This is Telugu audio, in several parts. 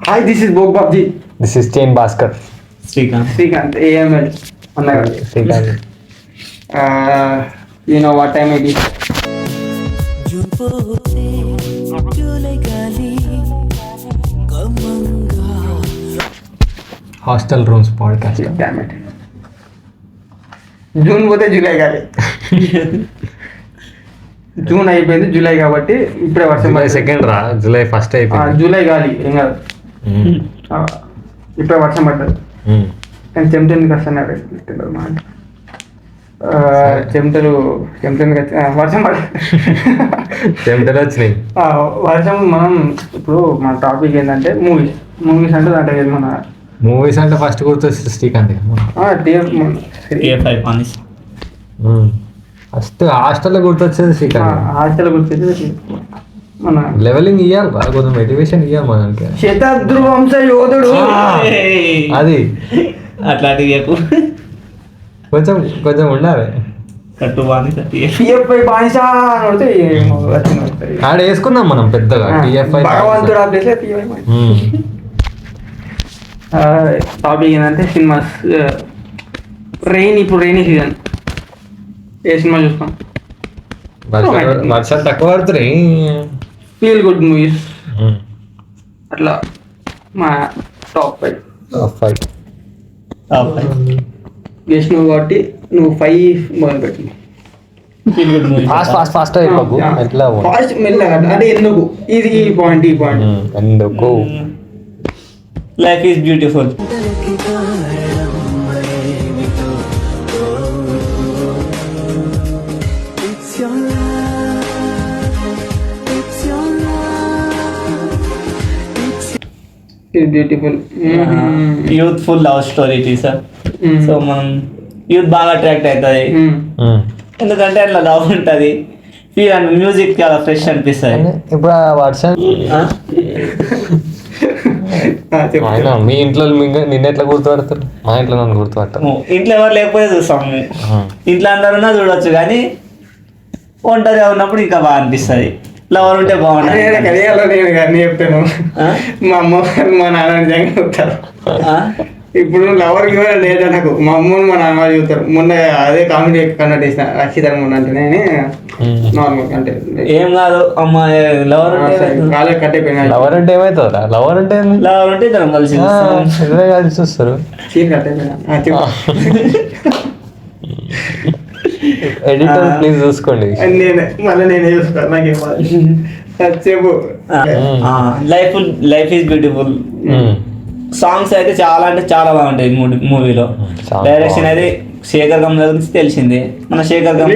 Hi this is Bog Babji. This is Chain Bhaskar. Srikanth AML అన్నగారు. Srikanth. You know what time it is. Hostel rooms podcast. June పోతే జూలై కాలే. జూన్ అయిపోయింది, జూలై కాబట్టి ఇప్పుడే వర్షం. జూలై సెకండ్ రా, జూలై ఫస్ట్ అయిపోయింది. జూలై గాలి ఏం కాదు, ఇప్పుడే వర్షం పడ్డది. కానీ చెమటలు వస్తున్నాడు మాట. చెమటలు వర్షం పడ చెమటలు వచ్చినాయి. వర్షం. మనం ఇప్పుడు మన టాపిక్ ఏంటంటే మూవీస్ అంటే దాంట్లో మన మూవీస్ అంటే ఫస్ట్ గుర్తొచ్చింది శ్రీకాంత్. ఫస్ట్ హాస్టల్ గుర్తొచ్చేది శ్రీకాంత్. హాస్టల్ గుర్తొచ్చేది మన లెవెలింగ్ ఇవ్వాలి, కొంచెం మోటివేషన్ ఇవ్వాలి మనకి. శతద్రు వంశ యోధుడు అది అట్లాంటి కొంచెం కొంచెం ఉండాలి. ఆడ వేసుకుందాం మనం పెద్దగా టిఎఫ్ఐ. భగవంతుడు టాపిక్ ఏంటంటే సినిమాస్. ఇప్పుడు రైనీ సీజన్. ఏ సినిమా చూస్తాం? వర్షాలు తక్కువ పడుతున్నాయి. ఫీల్ గుడ్ మూవీస్ అట్లా మా టాప్ 5. గెస్ట్ నువ్వు కాబట్టి నువ్వు 5 మొదలు పెట్టి. ఫాస్ట్ అయిపోకు. ఎట్లా ఫాస్ట్ మెల్లగా అంటే ఎందుకు ఇది ఈ పాయింట్ ఎందుకు life is beautiful. Beautiful youthful love story sir. So మనం యూత్ బాగా అట్రాక్ట్ అవుతుంది, ఎందుకంటే అట్లా లవ్ ఉంటుంది. ఫీల్ అండ్ మ్యూజిక్ చాలా ఫ్రెష్ అనిపిస్తుంది. ఇప్పుడు వర్షం మీ ఇంట్లో నిన్న ఎట్లా గుర్తుపడతారు? మా ఇంట్లో నన్ను గుర్తుపడతారు. ఇంట్లో ఎవరు లేకపోతే చూస్తాము, ఇంట్లో అందరున్నా చూడొచ్చు, కానీ ఒంటరిగా ఉన్నప్పుడు ఇంకా బాగా అనిపిస్తుంది. లవర్ ఉంటే బాగుంటుంది. నేను చెప్తాను, మా అమ్మ మా నాన్న నిజంగా చెప్తారు. ఇప్పుడు లవర్ లేదా నాకు మా అమ్మని మా నాన్న చెప్తారు. మొన్న అదే కామెడీ కన్నట్టు వేసిన రక్షిత మొన్న అంటే నార్మల్ అంటే ఏం కాదు అమ్మ లవర్ కాలే కట్టయిపోయినా. లవర్ అంటే ఏమవుతుందా? లవర్ అంటే ఇద్దరం కలిసి కలిసి చూస్తారు. చీర కట్టయిపోయినా. ఎడిటర్ ప్లీజ్ చూసుకోండి. నేనే చూసుకోవాలి, నాకేం చెప్పు. Life is beautiful. సాంగ్స్ అయితే చాలా అంటే చాలా బాగుంటాయి మూవీలో. డైరెక్షన్ అయితే శేఖర్ కమ్ల గురించి తెలిసిందే. మన శేఖర్ కమ్ల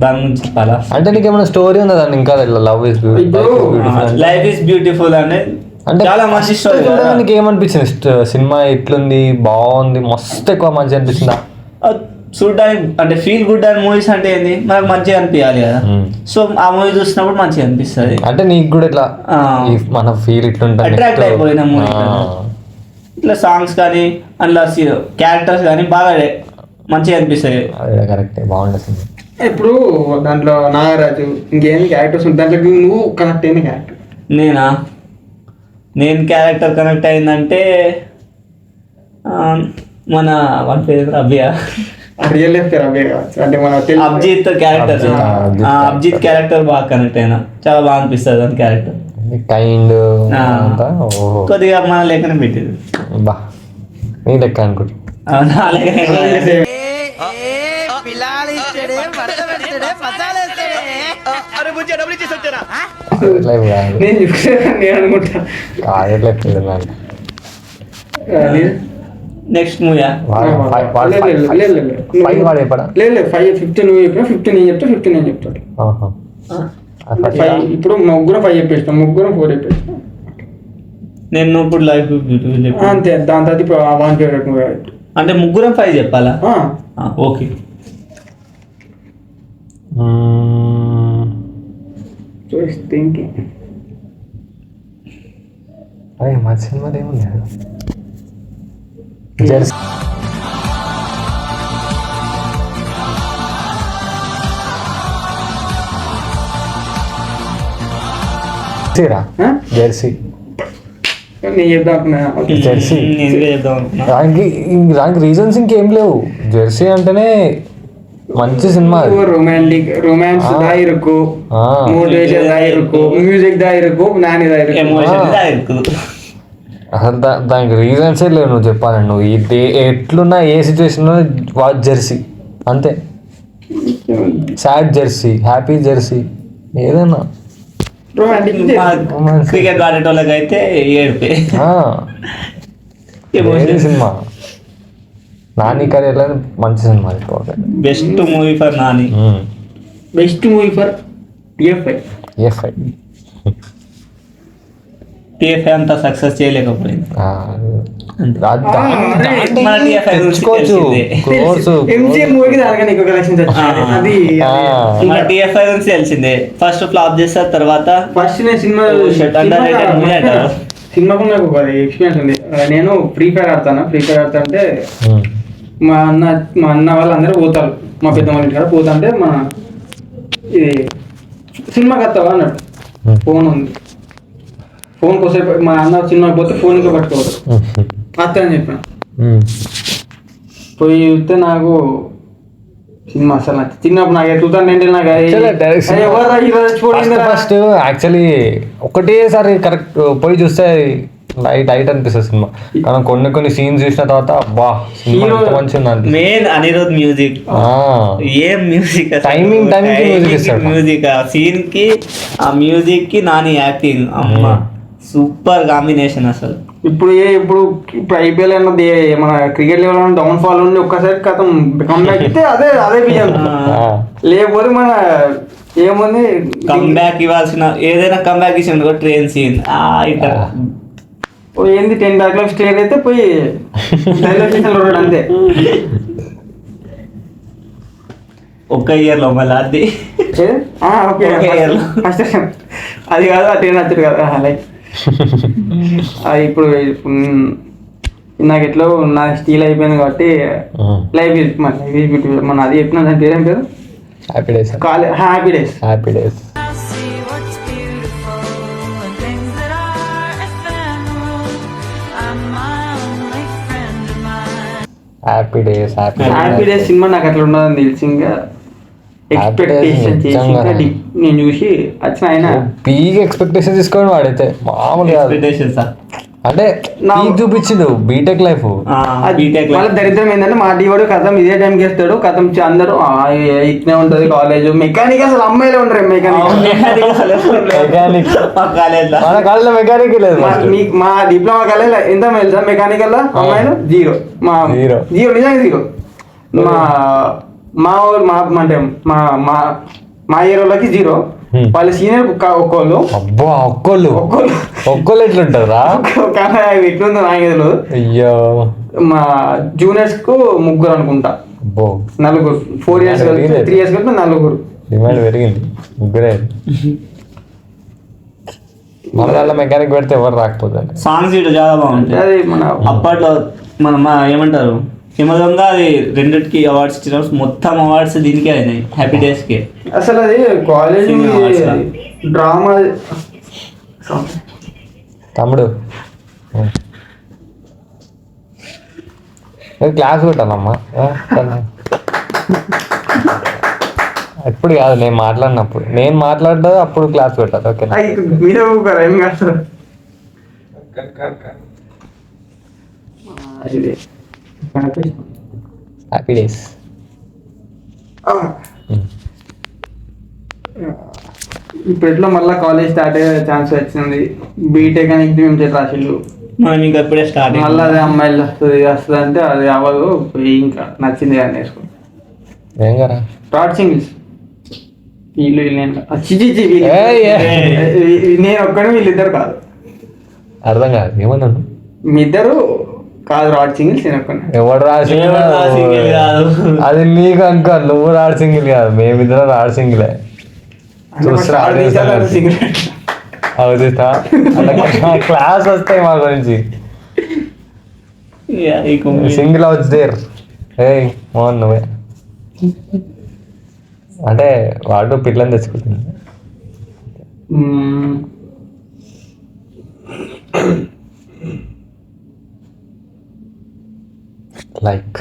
దాని గురించి చెప్పాలా అంటే నీకు ఏమైనా స్టోరీ ఉందా దాన్ని? ఇంకా love is beautiful, life is beautiful అంటే చాలా మంచి స్టోరీ. నీకు ఏమనిపించింది? సినిమా ఎట్లుంది? బాగుంది, మస్తు ఎక్కువ మంచి అనిపించిందా? చూడడానికి అంటే ఫీల్ గుడ్ అండ్ మూవీస్ అంటే ఏంది, మనకు మంచిగా అనిపించాలి కదా. సో ఆ మూవీ చూసినప్పుడు మంచిగా అనిపిస్తుంది. అంటే నీకు కూడా ఇట్లా మన ఫీల్ ఇట్లుంటుంది, అట్రాక్ట్ అయిపోయిన మూవీ. ఇట్లా సాంగ్స్ కానీ అందులో క్యారెక్టర్స్ కానీ బాగా మంచిగా అనిపిస్తాయి. కరెక్ట్, బాగుంటుంది. ఇప్పుడు దాంట్లో నాగరాజు ఇంకేం క్యారెక్టర్స్ ఉంటాయి దాంట్లో, నువ్వు కనెక్ట్ అయిన క్యారెక్టర్? నేను క్యారెక్టర్ కనెక్ట్ అయిందంటే మన వన్ పేరు అభియా, రియల్ లైఫ్ అభయ కావచ్చు. అంటే మన అభిజిత్ క్యారెక్టర్, అభిజిత్ క్యారెక్టర్ బాగా కనెక్ట్ అయినా, చాలా బాగా అనిపిస్తుంది దాని క్యారెక్టర్. కైండ్ కొద్దిగా మన లెక్కనే పెట్టేది. బా నీ లెక్క అనుకుంటా. నెక్స్ట్ మూవీ ఇప్పుడు ముగ్గురం 5 చెప్పేస్తాం, ముగ్గురం 4 చెప్పేస్తాం. నేను ఇప్పుడు లైఫ్ అంతే. దాని తర్వాత ఇప్పుడు వన్ ఫేవరెట్ మూవీ అంటే ముగ్గురం 5 చెప్పాలా? ఓకే. థింకింగ్ మా సినిమా ఏముంది? తీరా జెర్సీ నేను చెప్తా జెర్సీ చెప్దాం అనుకున్నా. దానికి రీజన్స్ ఇంకేం లేవు. జెర్సీ అంటేనే మంచి సినిమా. రొమాంటిక్ రొమాన్స్ దా ఇరుకు, మోటివేషన్ దా ఇరుకు, మ్యూజిక్ దా ఇరుకు, నాని దా ఇరుకు. ఎమోషన్ దా ఇరుకు. అసలు దానికి రీజన్సే లేవు. నువ్వు చెప్పాను నువ్వు ఎట్లున్నా ఏ సిచ్యువేషన్లో వాచ్ జెర్సీ అంతే. సాడ్ జెర్సీ, హ్యాపీ జెర్సీ, ఏదైనా రొమాంటిక్ క్రికెట్ ఆడేటోళ్ళకి అయితే ఏడిపే. సినిమా నాని కెరీర్లో మంచి cinema. Best movie for Nani. Best movie for TFI TFI అంతా సక్సెస్ చేయలేకపోయింది. మన టిఎఫ్ఐ ఎంజీఎం మూవీకి దానికన్నా ఎక్కువ కలెక్షన్స్ వచ్చాయి. అది మన టిఎఫ్ఐ గురించి తెలిసిందే. ఫస్ట్ ఫ్లాప్ చేస్తారు, తర్వాత ఫస్ట్ నేను సినిమాకు నాకు ఒక ఎక్స్పీరియన్స్ ఉంది. నేను ఫ్రీ ఫైర్ ఆడతాను. అంటే మా అన్న వాళ్ళందరూ పోతారు, మా పెద్ద వాళ్ళ ఇంటికాడ పోతా అంటే మా ఇది సినిమాకి వస్తావా అన్నట్టు. ఫోన్ ఉంది, ఫోన్ కోసం మా అన్న సినిమాకి పోతే ఫోన్ ఇంకా పట్టుకోవద్దు వస్తా అని చెప్పిన. పోయి చూస్తే నాకు సినిమా అసలు నచ్చి చిన్నప్పుడు నాకు 2019 నాకు ఫస్ట్ యాక్చువల్లీ ఒకటేసారి కరెక్ట్ పోయి చూస్తే లైట్ అనిపిస్తుంది సినిమా. కానీ కొన్ని సీన్స్ చూసిన తర్వాత అబ్బా మంచిగా మెయిన్ అనిరుద్ మ్యూజిక్, ఏం మ్యూజిక్, టైమింగ్ మ్యూజిక్, ఆ సీన్ కి ఆ మ్యూజిక్ కి నాని యాక్టింగ్ అమ్మ సూపర్ కాంబినేషన్ అసలు. ఇప్పుడు ఐపీఎల్ అన్నది మన క్రికెట్ లెవెల్ డౌన్ ఫాల్ ఉండి ఒక్కసారి కథం కమ్బ్యాక్ అయితే అదే విజయం. లేకపోతే మన ఏముంది కమ్బ్యాక్ ఇవ్వాల్సిన ఏదైనా కమ్బ్యాక్ ఇచ్చిన ట్రైన్ సీన్ ఏంది 10 బ్యాక్ స్టేర్ అయితే పోయి అంతే. ఒక్క ఇయర్ లో మళ్ళీ అది ఫస్ట్ అది కాదు ఆ ట్రైన్ వచ్చారు కదా లైక్ అది ఇప్పుడు నాకు ఎట్లో నా స్టీల్ అయిపోయింది కాబట్టి లైఫ్ మన అది చెప్పిన దాని పేరేం పేరు happy days. Happy days cinema నాకు అట్లా ఉండదని తెలిసి ఇంకా ఎక్స్పెక్టేషన్ చేసి నేను చూసి వచ్చిన ఆయన పీక్ ఎక్స్పెక్టేషన్ తీసుకొని వాడైతే మామూలుగా అంటే చూపించిండు బీటెక్ లైఫ్. వాళ్ళ దరిద్రం ఏంటంటే మా టీవాడు కథం ఇదే టైంకి వేస్తాడు, కథం అందరూ ఇట్నే ఉంటది కాలేజ్. మెకానిక్ అసలు అమ్మాయిలే ఉండరు. మెకానిక్ లేదు. మా డిప్లొమా కాలేజ్ ఎంత తెలుసా మెకానికల్ లో అమ్మాయిలు జీరో నిజంగా జీరో. మా అంటే మా ఏరియాలోకి జీరో. వాళ్ళ సీనియర్ ఒక్కోళ్ళు ఎట్లుంటారా ఎట్లుందో నాకు తెలియదు. అయ్యో మా జూనియర్స్ కు 3 అనుకుంటా, 4 4 years 3 years కలిపి 4. డిమాండ్ పెరిగింది, 3 మన మెకానిక్ పెడితే ఎవరు రాకపోతుంది. సాంగ్స్ ఇటు చాలా బాగుంటాయి. అది మన అప్పట్లో మన ఏమంటారు హిమదొంగ అది 2కి అవార్డ్స్ ఇచ్చిన మొత్తం అవార్డ్స్ దీనికే అయినాయి హ్యాపీ డేస్ కి. అసలు అది కాలేజ్ డ్రామా తమ్ముడు క్లాస్ పెట్టాలమ్మా. ఎప్పుడు కాదు నేను మాట్లాడినప్పుడు, నేను మాట్లాడ్డా అప్పుడు క్లాస్ పెట్టాలి. Okay happy days. ఇప్పుడు ఎట్లా మళ్ళీ కాలేజ్ స్టార్ట్ అయ్యే ఛాన్స్ వచ్చింది. బీటెక్ అని మేము రాసిళ్ళు మనం ఇంకా ఇప్పుడే స్టార్ట్. మళ్ళీ అదే అమ్మాయిలు వస్తుంది అంటే అది అవ్వదు. ఇంకా నచ్చింది కానీ నేర్చుకో. థర్డ్ సింగిల్స్ వీళ్ళు నేను ఒక్కడే, వీళ్ళిద్దరు కాదు. అర్థం కాదు ఏమన్నా మీ ఇద్దరు కాదు రాడ్ సింగిల్స్. నేను ఒక్కనే. ఎవడు రాడ్ సింగిల్ కాదు, అది నీకు అంకల్. నువ్వు రాడ్ సింగిల్ కాదు, మేమిద్దరం రాడ్ సింగిలే. చూస్తా క్లాస్ వస్తాయి మా గురించి. Single outs there. ఏ మోహన్ నువ్వే అంటే వాడు పిల్లని తెచ్చుకుంటుంది. లైక్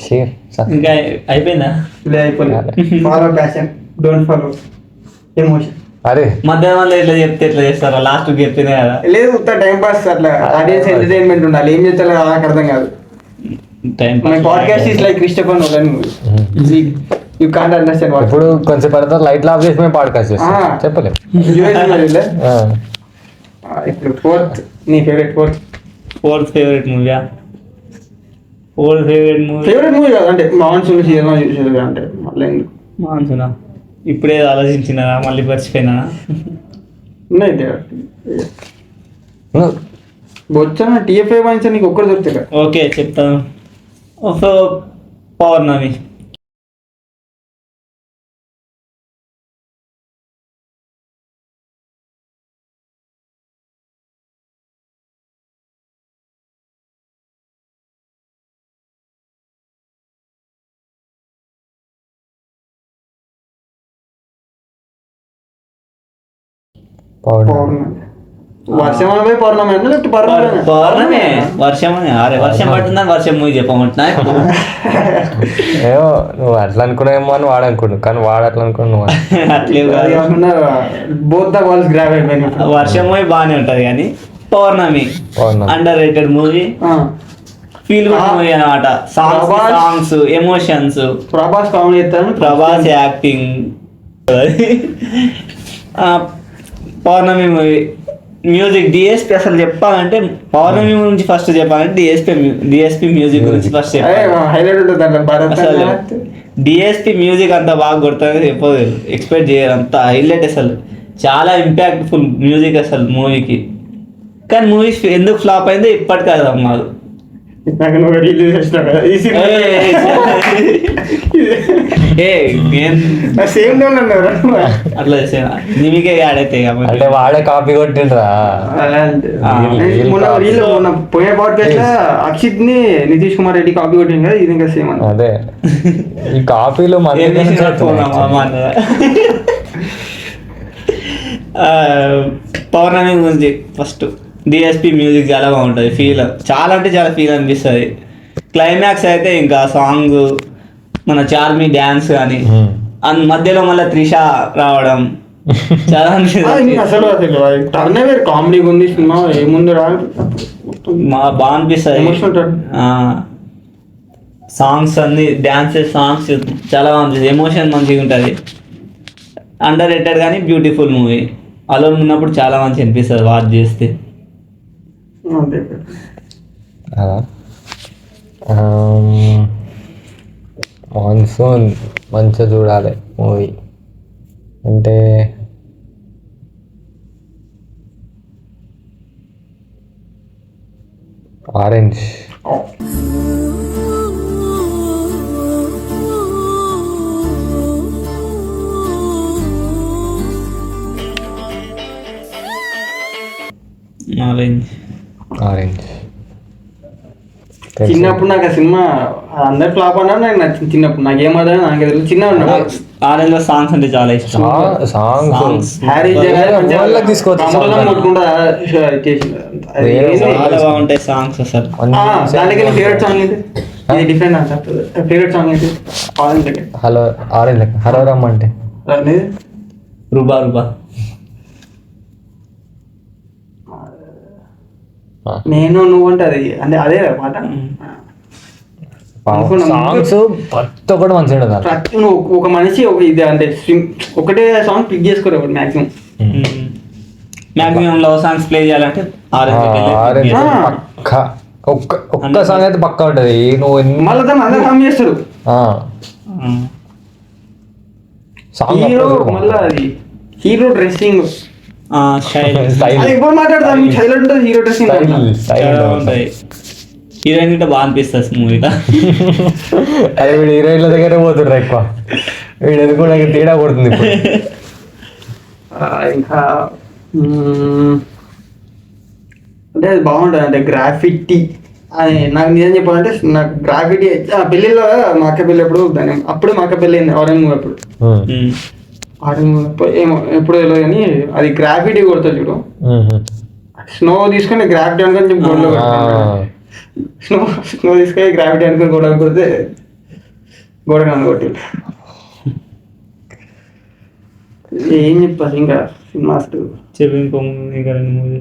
షేర్ ఇంకా అయిపోయిందా? Follow passion, don't follow emotion. అరే మధ్యాహ్నం ఎట్లా చెప్తే ఎట్లా చేస్తారా? లాస్ట్ చెప్తేనే కదా. లేదు ఉత్త టైం పాస్, అట్లా ఆడియన్స్ ఎంటర్టైన్మెంట్ ఉండాలి. ఏం చేస్తారో నాకు అర్థం కాదు. Time my podcast is like Christopher Nolan movie. You can't understand what. ఇప్పుడు కొంచెం పడతారు లైట్ ఆఫ్ చేసి మేము పాడ్కాస్ట్ చేస్తాం. చెప్పలేం. ఇప్పుడు ఫోర్త్, నీ ఫేవరెట్ ఫోర్త్ ఫేవరెట్ మూవీయా? ఫేవరెట్ మూవీ కాదంటే మాన్సూన్ సీజన్ చూసేది అంటే మళ్ళీ మాన్సూనా? ఇప్పుడే ఆలోచించినా మళ్ళీ మర్చిపోయినా. ఉన్నాయి బొచ్చా టీఎఫ్ఐ వాయించా నీకు ఒక్కరు దొరుకుతాయి. ఓకే చెప్తాను. పౌర్ణమి. వర్షం పోయి పౌర్ణమి అంటే లేకపోతే పౌర్ణమే. వర్షమని అరే వర్షం పడుతుందని వర్షం మూవీ చెప్పమంటున్నా. ఏమో నువ్వు అట్లా అనుకున్నావేమో అని వాడు అనుకున్నావు, కానీ వాడు అట్లా అనుకున్నావు నువ్వు. అట్లే బోత్ ద వాల్స్ గ్రావ్ అయిపోయింది. వర్షం మూవీ బాగానే ఉంటది కానీ Pournami underrated movie. Feel good movie అనమాట. Songs, emotions. ప్రభాస్ కామెడీ చేస్తాను, Prabhas acting. Pournami movie music, DSP. అసలు చెప్పాలంటే పౌర్ణమి గురించి ఫస్ట్ చెప్పాలంటే డిఎస్పి మ్యూజిక్ గురించి ఫస్ట్ చెప్పాలి. హైలైట్ ఉంటుంది. అసలు డిఎస్పి మ్యూజిక్ అంత బాగా కొడుతుంది చెప్పదు, ఎక్స్పెక్ట్ చేయరు. అంత హైలైట్ అసలు, చాలా ఇంపాక్ట్ఫుల్ మ్యూజిక్ అసలు మూవీకి. కానీ మూవీ ఎందుకు ఫ్లాప్ అయిందో ఇప్పటికీ అది అమ్మాదు. అట్లా చేసేనా నీకే యాడ్ అవుతాయి కాబట్టి. అంటే వాడే కాపీ కొట్టిండ్రా. పోయే పాడ్కాస్ట్ అక్షిత్ ని నితీష్ కుమార్ రెడ్డి కాపీ కొట్టింది కదా, ఇది ఇంకా సేమ్. అదే ఈ కాపీలు పౌర్ణమి గురించి ఫస్ట్ డిఎస్పి మ్యూజిక్ చాలా బాగుంటుంది. ఫీల్ చాలా అంటే చాలా ఫీల్ అనిపిస్తుంది. క్లైమాక్స్ అయితే ఇంకా సాంగ్, మన చార్మి డ్యాన్స్ కానీ, మధ్యలో మళ్ళీ త్రిష రావడం చాలా అసలు కామెడీ ఉంది సినిమా. ఏముంది బాగా అనిపిస్తుంది. సాంగ్స్ అన్ని డ్యాన్సెస్, సాంగ్స్ చాలా బాగుంటుంది. ఎమోషన్ మంచిగా ఉంటుంది. అండర్ రేటెడ్ కానీ బ్యూటిఫుల్ మూవీ. అలో ఉన్నప్పుడు చాలా మంచి అనిపిస్తుంది వాచ్ చేస్తే. మాన్సూన్ మంచిగా చూడాలి మూవీ అంటే ఆరెంజ్. ఆరెంజ్ చిన్నప్పుడు నాకు ఆ సినిమా అందరు ఫ్లాప్ అన్నా నాకు నచ్చింది. చిన్నప్పుడు నాకు ఏమన్నా నాకు తెలియదు. చిన్న ఆరెంజ్ లో సాంగ్స్ అంటే చాలా ఇష్టం. సాంగ్స్ హ్యారీ చాలా బాగుంటాయి సాంగ్స్ అసలు. దానికి ఫేవరెట్ సాంగ్ ఏంటి? ఇది డిఫరెంట్ అంట. ఫేవరెట్ సాంగ్ ఏంటి? ఆరెంజ్ లెక్క. హలో ఆరెంజ్ లెక్క. హలో రమ్ అంటే రూబా రూబా. నేను నువ్వు అంటే అది అంటే అదే మాట. సాంగ్స్ ప్రతి ఒక్కటి మంచిగా ఉంటుంది. ఒక మనిషి ఒక ఇది అంటే ఒకటే సాంగ్ పిక్ చేసుకోరు maximum. Maximum love songs play చేయాలంటే ఒక్క సాంగ్ అయితే పక్కా ఉంటుంది. నువ్వు మళ్ళీ దాన్ని అందరూ సాంగ్ చేస్తారు. హీరో మళ్ళీ అది హీరో డ్రెస్సింగ్ ఇప్పుడు మాట్లాడతాను. హైలైట్ ఉంటుంది హీరో డ్రెస్సింగ్. హీరోయిన్ గిట్ట బాగా అనిపిస్తుంది మూవీలో. అదే వీడు హీరోయిన్ల దగ్గరే పోతుండ్రు ఎక్కువ. వీడు ఎందుకు నాకు తేడా కొడుతుంది ఇప్పుడు. ఇంకా అంటే అది బాగుంటుంది. అంటే గ్రాఫిటీ అని నాకు నిజం చెప్పాలంటే నాకు గ్రాఫిటీ పెళ్ళిలో మా అక్క పెళ్ళి ఎప్పుడు దాని అప్పుడే మా అక్క పెళ్ళి అయింది. ఆరెంజ్ మూవీ అప్పుడు. ఆరెంజ్ మూవీ ఏమో ఎప్పుడు తెలియదు కానీ అది గ్రాఫిటీ కొడుతుంది చూడు. స్నో తీసుకొని గ్రావిటీ అనుకొని గోడలో స్నో తీసుకొని గ్రావిటీ అనుకొని గోడ కొడితే గోడ కన్నా కొట్టి ఏం చెప్పాలి ఇంకా సినిమా అసలు చెప్పి ఇంకో ఇంకా 2 మూవీ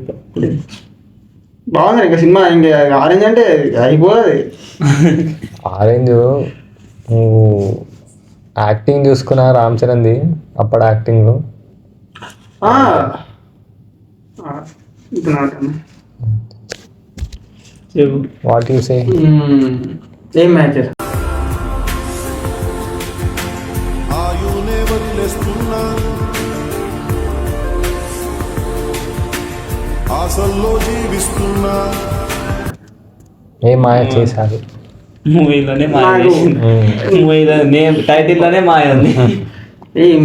బాగుంది ఇంకా సినిమా. ఇంకా ఆరెంజ్ అంటే అయిపోతుంది. ఆరెంజ్ నువ్వు యాక్టింగ్ చూసుకున్నా రామ్ చరణ్ది అప్పుడు యాక్టింగ్ చెప్పు. What you say. ఏం మ్యాచెస్ ఆయునే వదిలేస్తున్నా ఆశల్లో జీవిస్తున్నా ఏం మాయ చేశారు మూవీలోనే మాయ మూవీలో నేమ్ టైటిల్లోనే మాయ ఉంది.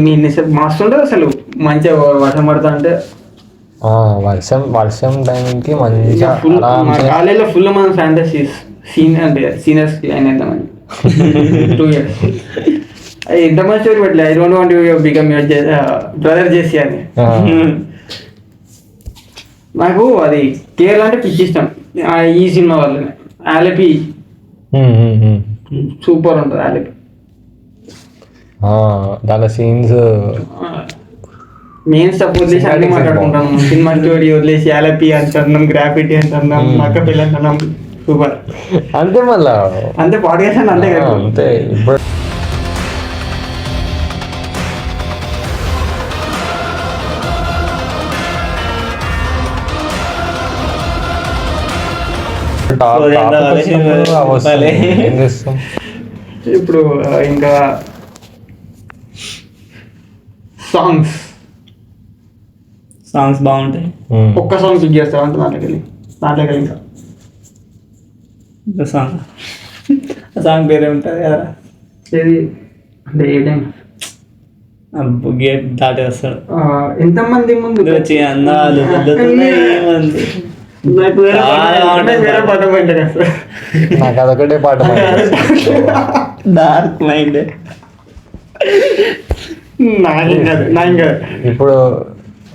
మీ మస్తు ఉంటుంది అసలు. మంచిగా వర్షం పడతా అంటే వర్షం టైంకి మంచిగా మా కాలేజీలో ఫుల్ మన ఫ్యాంటసీస్ సీనియర్స్ అయిన 2 years ఎంత మంచి స్టోరీ పెట్టలే. I don't want you become your brother Jessie అని. నాకు అది కేరళ అంటే పిచ్చి ఇష్టం. ఈ సినిమా వల్లనే. ఆలపి సూపర్ ఉంటుంది. ఆలపి దాని సీన్స్ మెయిన్ స్టఫ్ వదిలేసి అన్ని మాట్లాడుకుంటాం. సినిమా స్టోరీ వదిలేసి ఆలపి అంటున్నాం, గ్రాఫిటీ అంటున్నాం, మక్క పిల్ల అంటున్నాం. సూపర్ అంతే. మళ్ళా అంతే పాడ్కాస్ట్ అంతే కదా. అంతే. ఇప్పుడు ఏం చేస్తాం ఇప్పుడు ఇంకా సాంగ్స్ బాగుంటాయి. ఒక్క సాంగ్ పిక్ చేస్తావు అంటే దాంట్లోకి ఇంకా సాంగ్ పేరే ఉంటుంది కదా. ఏది అంటే ఏ టైం గేట్ దాటి వస్తాడు. ఎంతమంది ముందు వచ్చి అందాలు ఏమంది వేరే పాట పోయింటే కదా. నాకు అదొకటే పాట డార్క్ మైండ్. నా ఇంకా ఇప్పుడు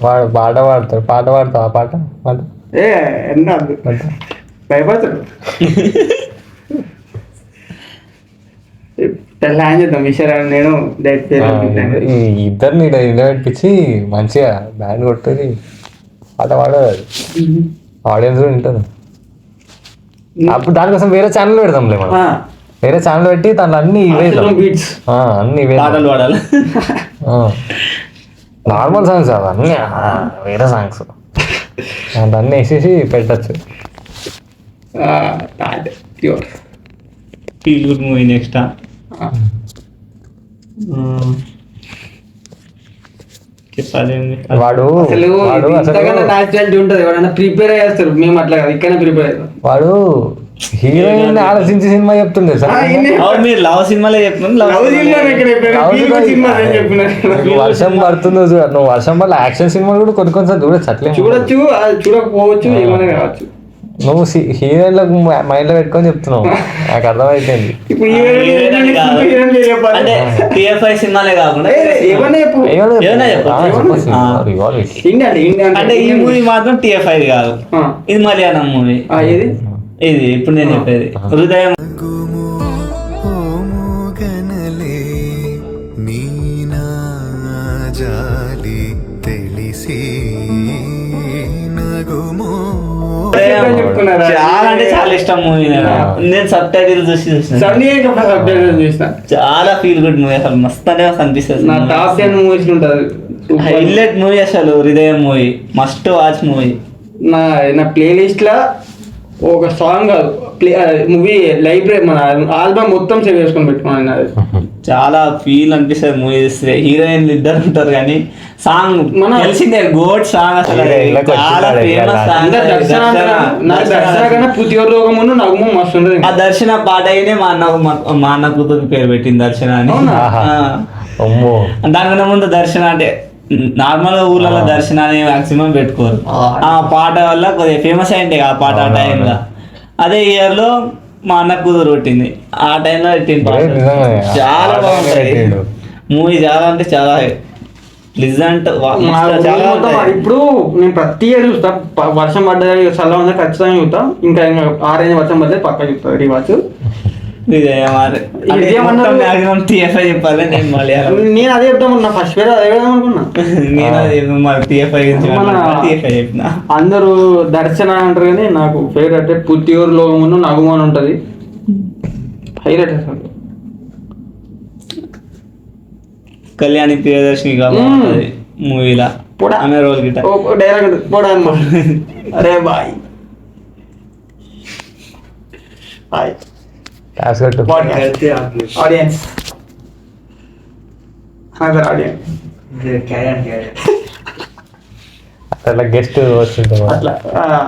వాడు పాట పాడతావు ఆ పాట పాట ఎన్న భయపడతాడు. ప్లాన్ చేద్దాం విషయాలు. నేను ఇద్దరిని నిలబెట్టించి మంచిగా బ్యాండ్ కొట్టేది పాట పాడదు. అది ఆడియన్స్ కూడా వింటారు. అప్పుడు దానికోసం వేరే ఛానల్ పెడతాంలే మనం. వేరే ఛానల్ పెట్టి దాంట్లో అన్ని ఇవే అన్ని ఇవే పాటలు పాడాలి. నార్మల్ సాంగ్స్ కాదు, అన్నీ వేరే సాంగ్స్ దాంట్లో అన్నీ వేసేసి పెట్టచ్చు. Feel good movie next. చెప్పాలి వాడు నాచురాలిటీ ఉంటుంది. ఎవరైనా ప్రిపేర్ చేస్తారు. మేము అట్లా కాదు, ఇక్కడ ప్రిపేర్ అవుతాం. వాడు హీరోయిన్ ఆలోచించి సినిమా చెప్తుండే సార్. మీరు లవ్ సినిమాలే వర్షం పడుతుందో నువ్వు వర్షం వల్ల యాక్షన్ సినిమాలు కూడా కొన్నిసార్లు చూడొచ్చు. అట్లే చూడొచ్చు, చూడకపోవచ్చు, ఏమైనా కావచ్చు. నువ్వు హీరోయిన్లకు మైండ్ లో పెట్టుకొని చెప్తున్నావు. నాకు అర్థమైపోయింది. ఇప్పుడు అంటే TFI సినిమాలే కాకుండా అంటే ఈ మూవీ మాత్రం TFI కాదు, ఇది మలయాళం మూవీ. ఇది ఇప్పుడు నేను చెప్పేది హృదయం. చాలా అంటే చాలా ఇష్టం మూవీ. నేను సబ్ టైటిల్ చూసిన చాలా ఫీల్ గుడ్ మూవీ. అసలు మస్తు అనే అనిపిస్తుంది. నా టాప్ 10 మూవీస్ ఉంటుంది. హైలైట్ మూవీ అసలు హృదయం మూవీ. Must watch movie. నా ప్లేలిస్ట్ లా ఒక సాంగ్ కాదు, మూవీ లైబ్రరీ మన ఆల్బమ్ మొత్తం సేవ్ చేసుకొని పెట్టుకున్నాను. చాలా ఫీల్ అనిపిస్తుంది మూవీ చూస్తే. హీరోయిన్లు ఇద్దరు ఉంటారు కానీ సాంగ్ తెలిసిందే గోడ్ సాంగ్. అసలు చాలా ఫేమస్ సాంగ్. ఆ దర్శన పాట అయినే మా అన్న కూతురికి పేరు పెట్టింది దర్శన అని. దానికన్నా ముందు దర్శన అంటే నార్మల్ గా ఊర్లలో దర్శన అని మాక్సిమం పెట్టుకోరు. ఆ పాట వల్ల కొద్దిగా ఫేమస్ అయింటే ఆ పాట ఆ టైంలో. అదే ఇయర్ లో మా అన్న కూతురు పుట్టింది. ఆ టైంలో పెట్టింది పాట. చాలా బాగుంటుంది మూవీ. చాలా అంటే చాలా ప్లిజెంట్ మా ఊరు మొత్తం ఇప్పుడు నేను ప్రతి ఇయర్ చూస్తా, వర్షం పడ్డది చల్ల ఉంది ఖచ్చితంగా చూస్తా, ఇంకా ఆరెంజ్ వర్షం పడితే పక్క చూస్తా రీవాచ్. TFI చెప్పాలి నేను మలయాళం. నేను అదే చెప్తామన్నా, ఫస్ట్ పేరు అదే అనుకున్నా. TFI చెప్పిన అందరూ దర్శన అంటారు కానీ నాకు ఫేవరెట్ పుత్తియూరులో నగుమని ఉంటది, హైలైట్ అసలు. కళ్యాణి ప్రియదర్శినిగా మూవీలా ఆమె రోల్ గిట్ట డైరెక్ట్ పోడా అరే బాయ్ హాయ్ ఆడియన్స్ అట్లా గెస్ట్ వస్తుంటాం అట్లా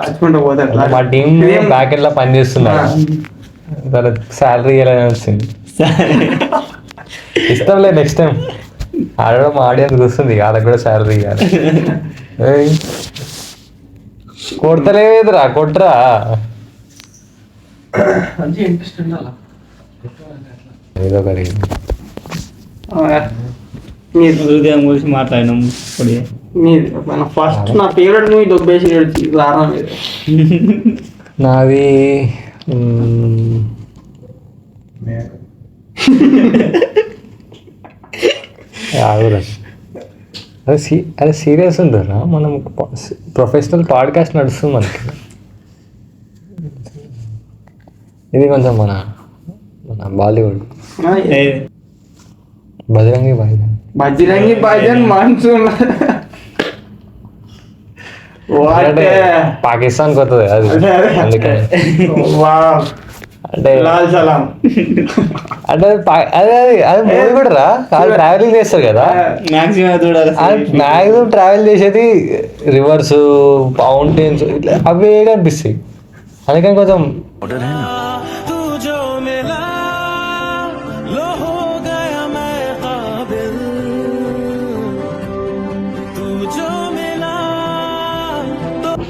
వచ్చుకుంటూ పోతారు. మా టీం బ్యాకెట్ లో పని చేస్తున్నారు, శాలరీ ఎలా వచ్చింది ఇస్తాంలే నెక్స్ట్ టైం. ఆడడం మా ఆడియన్స్ వస్తుంది, వాళ్ళకి కూడా శాలరీ ఇవ్వాలి. కొడతలేదురా, కొట్రా. ఏదో ఒకటి హృదయం గురించి మాట్లాడినాం. ఫస్ట్ నా ఫేవరెట్ మూవీ దొబ్బేసి రారా మీద. నాది అదే సీరియస్ ఉంటుందా, మనం ప్రొఫెషనల్ పాడ్కాస్ట్ నడుస్తుంది మనకి. ఇది కొంచెం మన బాలీవుడ్ బజరంగి భాయిజాన్ మాన్సూన్ పాకిస్తాన్ కొత్తది అది, అందుకని అంటే అంటే అదే అది మూవీ కూడా రా, వాళ్ళు ట్రావెలింగ్ చేస్తారు కదా, మ్యాక్సిమం ట్రావెల్ చేసేది రివర్స్ మౌంటైన్స్ ఇట్లా అవే కనిపిస్తాయి, అందుకని కొంచెం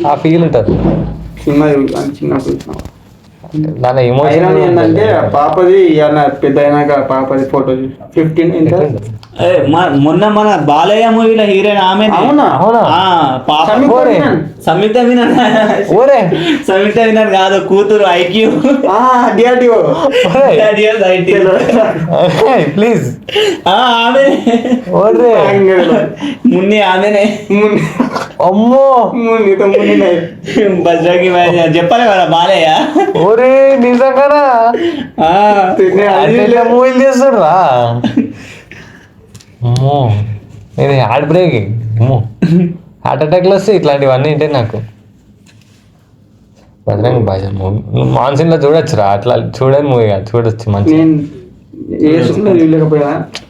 ఆ ఫీల్ ఉంటుంది సినిమా. చిన్న దాని ఎమోషన్ ఏంటంటే పాపది పెద్ద అయినాక పాపది ఫోటో 15 మొన్న మన బాలయ్య మూవీలో హీరోయిన్ ఆమె. అవునా? సంయుక్త మీనన్. సంయుక్త మీనన్ కాదు, కూతురు ఐక్యూ ప్లీజ్ ఆమె మున్ని ఆమెనే. అమ్మో బజరంగి చెప్పాలి కదా బాలయ్య. ఓరే నిజంగానా మూవీలు చేస్తాడు రా. అమ్మో ఇది హార్ట్ బ్రేకింగ్. అమ్మో హార్ట్ అటాక్లు వస్తాయి ఇట్లాంటివన్నీ అంటే నాకు. బజరంగి భాయిజాన్ మూవీ మాన్సూన్లో చూడొచ్చు రా, అట్లా చూడని మూవీ కాదు, చూడొచ్చు మంచిగా.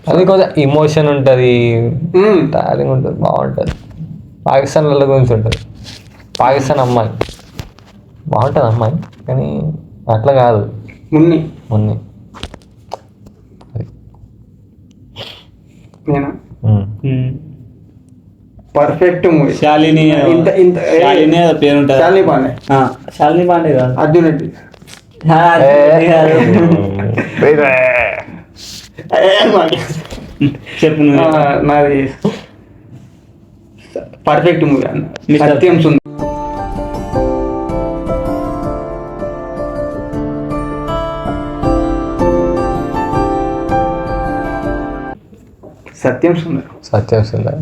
అది కొంచెం ఇమోషన్ ఉంటుంది, ట్రావెలింగ్ ఉంటుంది, బాగుంటుంది. పాకిస్తాన్ వాళ్ళ గురించి ఉంటుంది, పాకిస్తాన్ అమ్మాయి బాగుంటుంది అమ్మాయి, కానీ అట్లా కాదు మున్ని పర్ఫెక్ట్ మూవీ. శాలిని పేరు ఉంటుంది, శాలిని పాండే కాదు, అర్జున్ రెడ్డి. చెప్పు నాది పర్ఫెక్ట్ మూవీ అన్న, సత్యం సుందర్. సత్యం సుందర్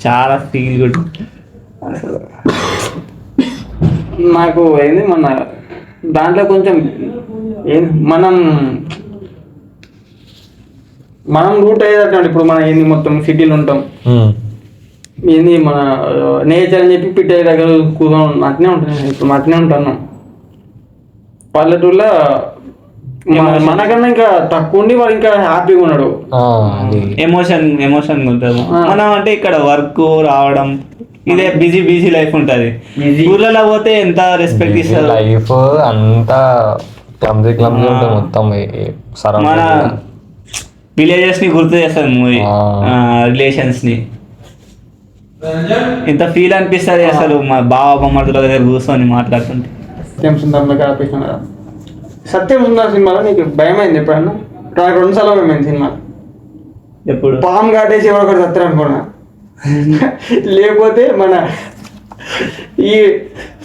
చాలా ఫీల్ గుడ్. అసలు నాకు ఏంది మన దాంట్లో కొంచెం మనం రూట్ అయ్యేటట్టు. ఇప్పుడు మన ఏంది మొత్తం సిటీలో ఉంటాం, ఏంది మన నేచర్ అని చెప్పి పిట్ట దగ్గర కూర్చొని అట్నే ఉంటుంది. ఇప్పుడు అట్నే ఉంటున్నాం. పల్లెటూరులో మనకన్నా ఇంకా తక్కువ ఉండి వాడు ఇంకా హ్యాపీగా ఉన్నాడు. ఎమోషన్ ఉంటుంది. మనం అంటే ఇక్కడ వర్క్ రావడం ఇదే బిజీ లైఫ్ ఉంటుంది. ఊర్లలో పోతే ఎంత రెస్పెక్ట్ ఇస్తారు. లైఫ్ అంతా క్లమ్జీ ఉంటుంది మొత్తం. మన విలేజెస్ ని గుర్తు చేస్తుంది మూవీ, రిలేషన్స్ ని. ఎంత ఫీల్ అనిపిస్తుంది అసలు మా బావ బొమ్మల దగ్గర కూర్చొని మాట్లాడుతుంటే. సత్యం సుందర్ సినిమాలో నీకు భయమైంది ఎప్పుడన్నా? నాకు 2 సార్లు భయమైంది సినిమా. ఎప్పుడు? పాము కాటేసి ఎవరొకటి సత్యం అనుకున్నా. లేకపోతే మన ఈ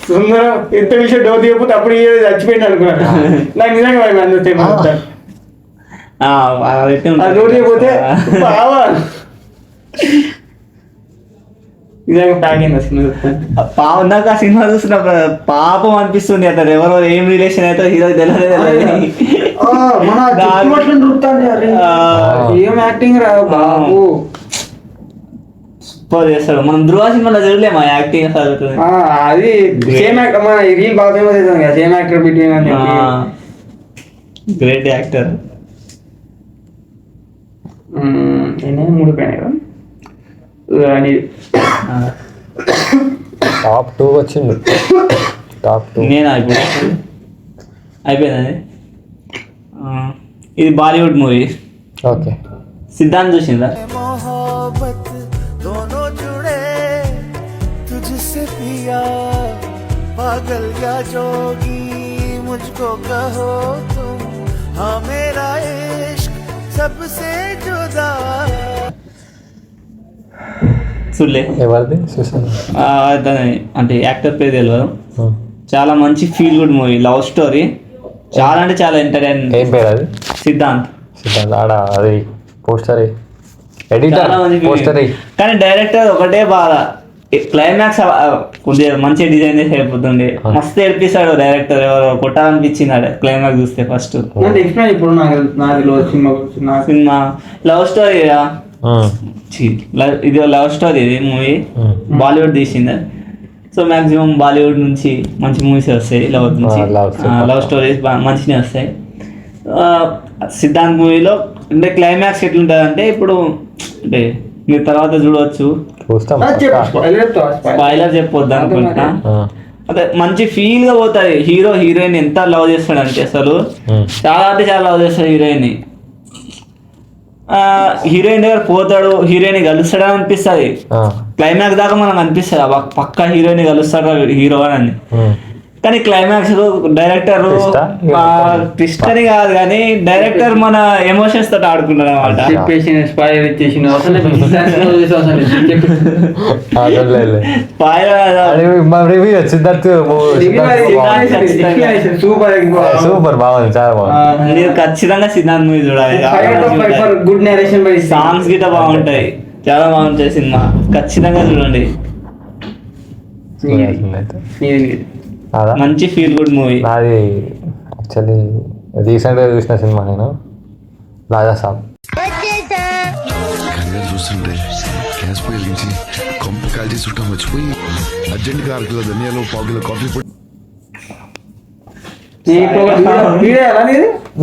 సుందరం ఎంత విషయం డోర్ తీయకపోతే అప్పుడు చచ్చిపోయింది అనుకున్నాను. నాకు నిజంగా భయం అందుకే డోర్ తీయకపోతే బావా నిజంగా ప్యాక్ అయింది సినిమా. నాకు ఆ సినిమా చూసినప్పుడు పాపం అనిపిస్తుంది. అతను ఎవరో ఏం రిలేషన్ అయితే హీరో తెలియదు. ఏం యాక్టింగ్ రా బాబు, సూపర్ చేస్తాడు. మనం ధృవ సినిమాలో చూడలేము ఆ యాక్టింగ్ అసలు. అది సేమ్ యాక్టర్, మన రీల్ బాగా ఫేమస్ అవుతుంది కదా, సేమ్ యాక్టర్ బిట్వీన్ అని చెప్పి. Great actor. నేను 3 పోయినాయి కదా అని. టాప్ 2 వచ్చిండు. టాప్ 2 నేను అయిపోయింది. ఇది బాలీవుడ్ మూవీ. ఓకే. సిద్ధాంత్ చూసిందా? मोहब्बत दोनों जुड़े तुझसे पिया पागल या जोगी मुझको कहो तुम हाँ मेरा इश्क सबसे जुदा. చూడలే. ఎవరిది చూసాను. అంటే యాక్టర్ పేరు తెలియదు. చాలా మంచి feel good movie, love story. చాలా అంటే చాలా ఎంటర్టైన్. ఏం పేరు అది? సిద్ధాంత్. ఆడ అది పోస్టర్ ఎడిటర్ పోస్టర్. కానీ డైరెక్టర్ ఒకటే బాధ, క్లైమాక్స్ కొద్దిగా మంచిగా డిజైన్ చేసి అయిపోతుంది. మస్తు ఏడిపిస్తాడు డైరెక్టర్. ఎవరో కొట్టాలనిపించింది క్లైమాక్స్ చూస్తే. ఫస్ట్ ఇప్పుడు సినిమా లవ్ స్టోరీ. ఇది లవ్ స్టోరీ. ఇది మూవీ బాలీవుడ్ తీసింది. సో మ్యాక్సిమం బాలీవుడ్ నుంచి మంచి మూవీస్ వస్తాయి లవ్ నుంచి. లవ్ స్టోరీస్ మంచిగా వస్తాయి. సిద్ధాంత్ మూవీలో అంటే క్లైమాక్స్ ఎట్లుంటుంది అంటే, ఇప్పుడు అంటే మీరు తర్వాత చూడవచ్చు, స్పాయిలర్ చెప్పొద్దు అనుకుంటున్నా. అదే మంచి ఫీల్ గా పోతుంది. హీరో హీరోయిన్ ఎంత లవ్ చేస్తాడు అంటే అసలు చాలా అంటే చాలా లవ్ చేస్తాడు హీరోయిన్. హీరోయిన్ దగ్గర పోతాడు, హీరోయిన్ కలుస్తాడు అనిపిస్తుంది. క్లైమాక్స్ దాకా మనకు అనిపిస్తుంది పక్కా హీరోయిన్ కలుస్తాడు హీరో అని. కానీ క్లైమాక్స్ డైరెక్టర్ ట్విస్ట్ అని కాదు, కానీ డైరెక్టర్ మన ఎమోషన్స్ తోటి ఆడుకున్నాడు అనమాట. సూపర్ బాగుంది, చాలా బాగుంది. మీరు ఖచ్చితంగా సిద్ధాంత్ మూవీ చూడాలి. గుడ్ నరేషన్ బై సాంగ్స్ గిట్ట బాగుంటాయి, చాలా బాగుంటాయి సినిమా. ఖచ్చితంగా చూడండి. మంచి ఫీల్ గుడ్ మూవీ. అది యాక్చువల్లీ రీసెంట్గా చూసిన సినిమా నేను, రాజా సాబ్. చూస్తుంటే గ్యాస్ పొయ్యి వెలిగించి కంపు కాల్చి చుట్టా మర్చిపోయి అర్జెంట్గా 1 కిలో ధనియాలు 1 కిలో కాఫీ పొడి.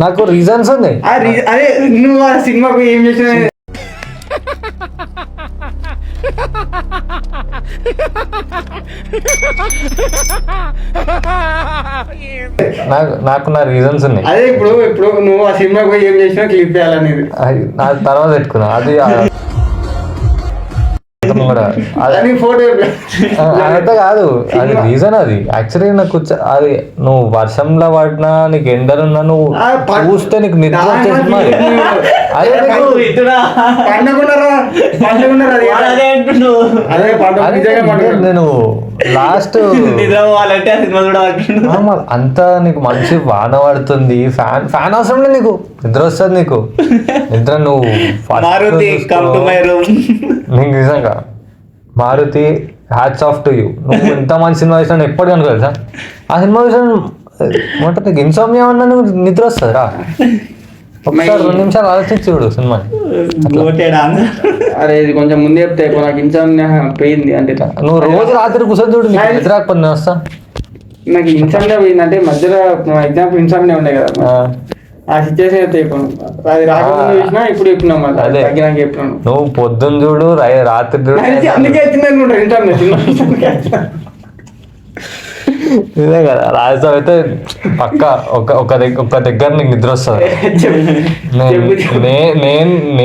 నాకు రీజన్స్ ఉన్నాయి. అదే నువ్వు ఆ సినిమాకు ఏం చేసిన నాకు నా రీజన్స్ ఉన్నాయి. అదే ఇప్పుడు నువ్వు ఆ సినిమాకు ఏం చేసినా క్లిప్ చేయాలనేది నా తర్వాత పెట్టుకున్నా. అది ఫోటో అంత కాదు, అది రీజన్. అది యాక్చువల్లీ నాకు అది నువ్వు వర్షంలో పడినా, నీకు ఎండలున్నా, నువ్వు చూస్తే నీకు నిద్ర వచ్చేసి నేను లాస్ట్ అంతా నీకు మంచి వాన పడుతుంది, ఫ్యాన్ అవసరం లేదు, నీకు నిద్ర వస్తుంది. నీకు నిద్ర నువ్వు నీకు నిజంగా Maruti hats off to you. నువ్వు ఎంత మంచి సినిమా చూసినా ఎప్పటికీ అనుకోలేదు సార్. ఆ సినిమా చూసిన ఏమంటే నీకు ఇన్సోమ్నియా ఉన్నా నువ్వు నిద్ర వస్తుంది రా. ఒకసారి 2 నిమిషాలు ఆలోచించి చూడు సినిమా. అరే ఇది కొంచెం ముందే చెప్తే నాకు ఇన్సోమ్నియా పోయింది అంటే. నువ్వు రోజు రాత్రి కూర్చొని చూడు, నీకు నిద్ర రాకపోతే నేను వస్తా. నాకు ఇన్సోమ్నియా పోయిందంటే మధ్యలో ఎగ్జాంపుల్ ఇన్సోమ్నియా ఉండే కదా, ఆ సిచ్యువేషన్ అయితే అది రాకుండా చూసినా ఇప్పుడు చెప్పినాం. అదే చెప్పినాను. నువ్వు పొద్దున్న చూడు, రాత్రి చూడు. అందుకే వచ్చింది అనుకుంటా ఇంటర్నెట్. ఇదే కదా రాజస్థాన్ అయితే పక్క ఒక దగ్గర నీకు నిద్ర వస్తుంది.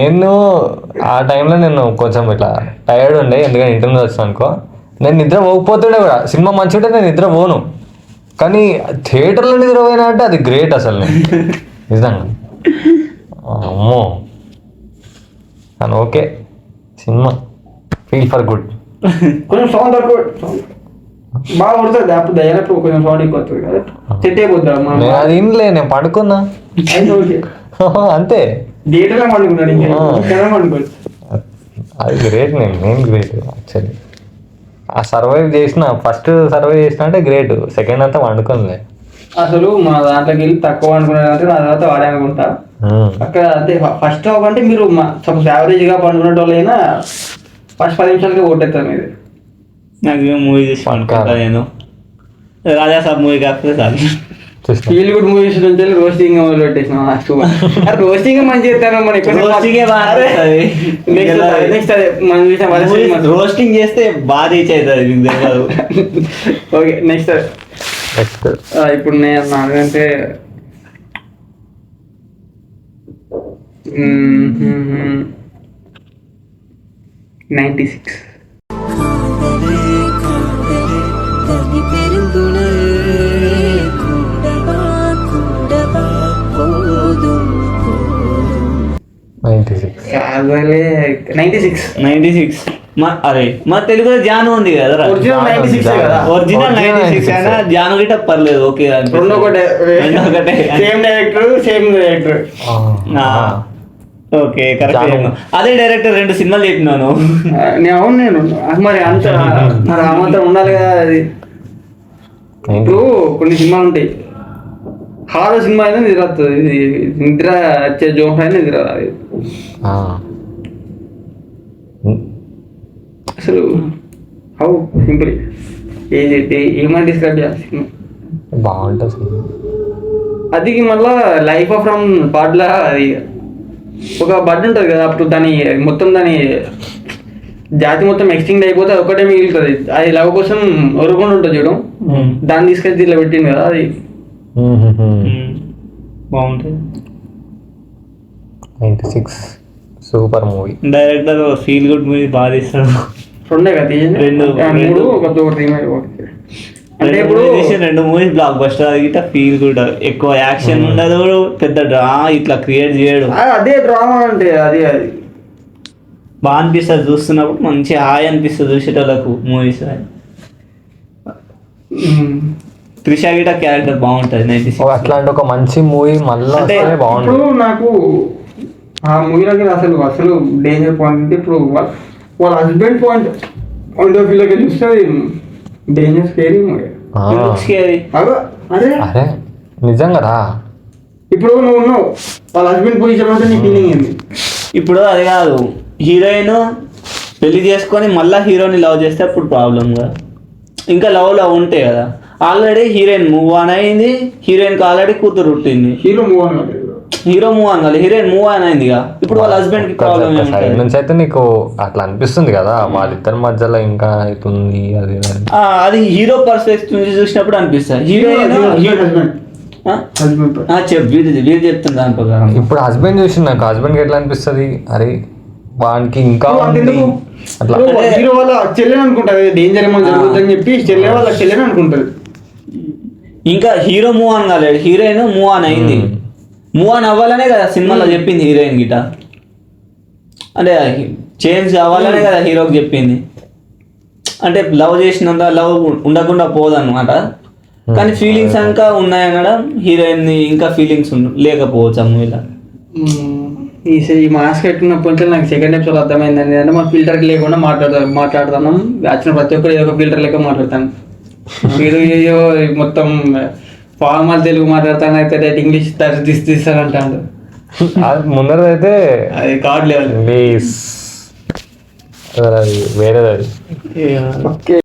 నేను ఆ టైంలో నేను కొంచెం ఇట్లా టైర్డ్ ఉండే, ఎందుకంటే ఇంటర్వ్యూ వచ్చాను అనుకో. నేను నిద్ర పోకపోతుండే కూడా, సినిమా మంచిగా ఉంటే నేను నిద్ర పోను. కానీ థియేటర్లో నిద్రపోయినా అంటే అది గ్రేట్ అసలు. నేను నిజంగా అమ్మో. కానీ okay cinema feel for good. కొంచెం సౌండ్ తక్కువ బాగా కొడుతుంది అప్పుడు దయ్యాలప్పుడు కొంచెం సౌండ్ ఎక్కువ వస్తుంది కదా సెట్ అయిపోతాడు మనం. నేను అది ఇంట్లో నేను పడుకున్నా అయితే ఓకే అంతే. థియేటర్లో పండుకున్నాడు ఇంకా పండుకోవచ్చు. అది గ్రేట్. నేను గ్రేట్ యాక్చువల్లీ. ఆ సర్వైవ్ చేసిన ఫస్ట్ సర్వైవ్ చేసిన అంటే గ్రేట్. సెకండ్ అంతా వండుకోలే. అసలు మా దాంట్లోకి వెళ్ళి తక్కువ అనుకున్నారంటే నా తర్వాత వాడే అనుకుంటా అక్కడ. అంటే ఫస్ట్ హాఫ్ అంటే మీరు సపోజ్ యావరేజ్గా పండుకునే వాళ్ళైనా ఫస్ట్ 10 నిమిషాలకి ఓటేస్తారు మీరు. నాకు మూవీ చూసి అనుకుంటా నేను. రాజా సాబ్ మూవీ కాకపోతే చాలు. ఫీల్ గుడ్ మూవీస్ నుంచి రోస్టింగ్ మొదలు పెట్టేసిన రోస్టింగ్ మంచి చేస్తాను మన నెక్స్ట్ అదే మనం రోస్టింగ్ చేస్తే బాగా రీచ్ అవుతుంది మీకు తెలియదు. ఓకే నెక్స్ట్ ఇప్పుడు నేను నాకంటే '96 అరే మా తెలుగులో జాను ఉంది కదా. ఒరిజినల్ 96 కదా. ఒరిజినల్ 96 అయినా జాను గిట్ట పర్లేదు ఓకే. రెండు ఒకటే సేమ్ డైరెక్టర్ ఓకే కరెక్ట్. అదే డైరెక్టర్ 2 సినిమాలు చెప్పినాను. నేను మరి అంత మరి ఆ మాత్రం ఉండాలి కదా. అది ఇప్పుడు కొన్ని సినిమాలు ఉంటాయి హారర్ సినిమా అయినా నిద్ర వస్తుంది, నిద్ర వచ్చే జోక్ అయినా నిద్ర రాదు. అసలు హౌ సింపుల్ ఏమని డిస్క్రైబ్ చేయాలి సినిమా బాగుంటుంది. అది మళ్ళా లైఫ్ ఆఫ్ ఫ్రమ్ పార్ట్లా అది ఒక బర్డ్ ఉంటుంది కదా. అప్పుడు దాని జాతి మొత్తం ఎక్స్టింక్ట్ అయిపోతే అది ఒకటే మిగులుతుంది. అది లవ్ కోసం ఒరుకుండా ఉంటుంది చూడడం, దాన్ని తీసుకెళ్ళి ఇట్లా పెట్టింది కదా. అది బాగుంటుంది. 96 super movie. Director feel good movie బాగా తీస్తాడు. రెండే కదా మూడు ఒకటి అంటే ఇప్పుడు 2 మూవీస్ బ్లాక్ బస్టర్. అది గిట్ట ఫీల్ గుడ్. ఎక్కువ యాక్షన్ ఉండదు, పెద్ద ఇట్లా క్రియేట్ చేయడు. అదే డ్రామా అంటే అది బాగా అనిపిస్తుంది చూస్తున్నప్పుడు. మంచి హాయ్ అనిపిస్తుంది చూసేటోళ్ళకు మూవీస్. త్రిష గిట్ట క్యారెక్టర్ బాగుంటుంది 96. అట్లాంటి ఒక మంచి మూవీ మళ్ళీ బాగుంటుంది. ఇప్పుడు నాకు ఆ మూవీలోకి అసలు డేంజర్ పాయింట్ అంటే ఇప్పుడు వాళ్ళ హస్బెండ్ పాయింట్ ఆఫ్ వ్యూలోకి చూస్తే డేంజర్ స్కేరీ అదే అరే నిజంగా రా. ఇప్పుడు నువ్వు ఉన్నావు వాళ్ళ హస్బెండ్ పొజిషన్ అంటే నీ ఫీలింగ్ ఏంది? ఇప్పుడు అది కాదు, హీరోయిన్ పెళ్లి చేసుకొని మళ్ళీ హీరోని లవ్ చేస్తే అప్పుడు ప్రాబ్లం కదా. ఇంకా లవ్లో ఉంటాయి కదా. ఆల్రెడీ హీరోయిన్ మూవ్ ఆన్ అయింది, హీరోయిన్కి ఆల్రెడీ కూతురు పుట్టింది. హీరో మూవ్ ఆన్ కాలేదు, హీరోయిన్ మూవ్ ఆన్ అయింది. ఇప్పుడు వాళ్ళ హస్బెండ్ కి ప్రాబ్లం నుంచి అయితే నీకు అట్లా అనిపిస్తుంది కదా వాళ్ళిద్దరి మధ్యలో ఇంకా అవుతుంది అది. అది హీరో పర్స్పెక్టివ్ నుంచి చూసినప్పుడు అనిపిస్తుంది. హీరోయిన్ వీరు చెప్తుంది దాని ప్రకారం. ఇప్పుడు హస్బెండ్ చూసి నాకు హస్బెండ్కి ఎట్లా అనిపిస్తుంది, అరే వానికి ఇంకా అట్లా హీరో వాళ్ళ చెల్లెని అనుకుంటారు డేంజర్ ఏమో జరుగుతుందని చెప్పి చెల్లె వాళ్ళ చెల్లెని అనుకుంటారు. ఇంకా హీరో మూవ్ ఆన్ కాలేడు, హీరోయిన్ మూవ్ ఆన్ అయింది. మూవ్ ఆన్ అవ్వాలనే కదా సినిమాలో చెప్పింది హీరోయిన్ గిట. అంటే చేంజ్ అవ్వాలనే కదా హీరోకి చెప్పింది. అంటే లవ్ చేసినంత లవ్ ఉండకుండా పోదన్నమాట. కానీ ఫీలింగ్స్ ఇంకా ఉన్నాయనడం హీరోయిన్ ఇంకా ఫీలింగ్స్ లేకపోవచ్చు ఆ మూవీలో. ఈ మాస్క్ పెట్టుకున్నప్పటి నుంచి నాకు సెకండ్ ఎపిసోడ్ అర్థమైంది అంటే మా ఫిల్టర్ లేకుండా మాట్లాడుతున్నాం. వచ్చిన ప్రతి ఒక్కరు ఏదో ఒక ఫిల్టర్ లెక్క మాట్లాడతాను. మీరు మొత్తం ఫార్మల్ తెలుగు మాట్లాడతాను అయితే ఇంగ్లీష్ తీస్తాను అంటాడు. ముందరైతే అది కార్డ్ లెవెల్ వేరేది. ఓకే.